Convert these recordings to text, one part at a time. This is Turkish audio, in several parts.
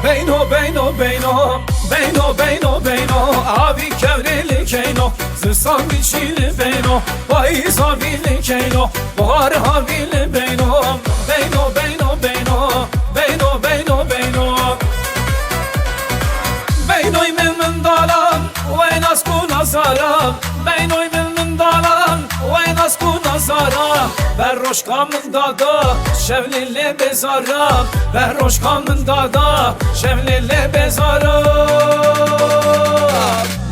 Beyno beyno beyno beyno beyno beyno abi kevreli keyno zırsan biçili beyno vay zabili keyno bahar havili beyno beyno beyno beyno beyno beyno beyno beynoy memnun dalan ve nasku nazara beynoy memnun dalan ve nasku nazara berroşkamın dada şevlili bezara berroşkamın dada şevlili bezara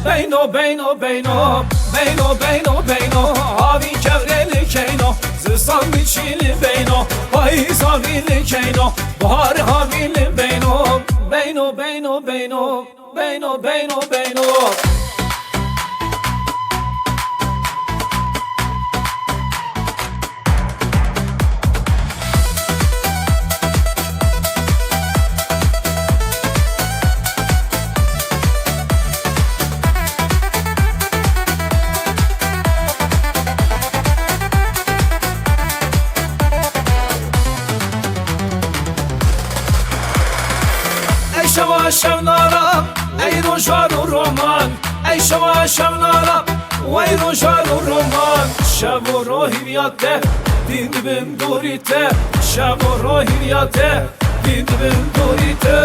beyno beyno beyno beyno beyno beyno abi kevreli keyno zırsan biçili beyno vay zavili keyno bahar havili beyno beyno beyno beyno beyno beyno beyno şeva şevnara ey rojaru roman ey şeva şevnara ey rojaru roman şevu rohiyate dindibim durite şevu rohiyate dindibim durite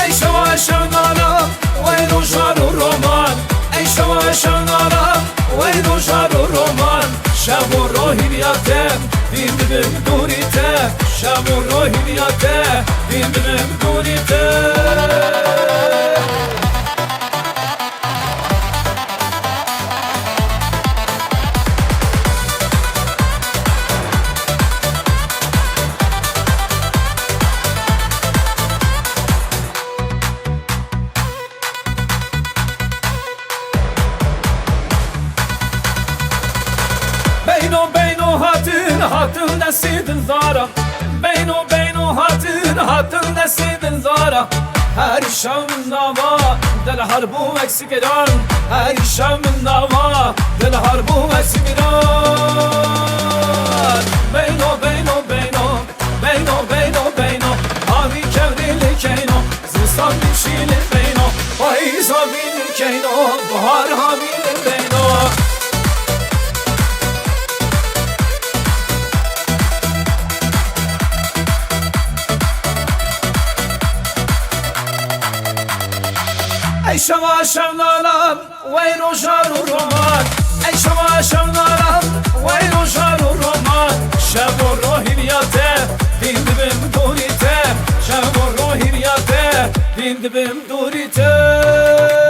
ey şeva şevnara ey rojaru roman ey şeva şevnara ey rojaru roman şevu rohiyate dindibim durite şevu rohiyate dindibim durite Beyno beyno hatın nesidin zara beyno beyno hatın nesidin zara her şamın dava del harbu eksik eden her şamın dava del harbu eksik eden beyno beyno beyno beyno beyno beyno abi kevrili keyno zırsan biçili beyno vay zabili keyno bahar havili beyno ey şeva şevnaram ve rojaru roman ey şeva şevnaram ve rojaru roman şevu rohiyate dindibim durite şevu rohiyate dindibim durite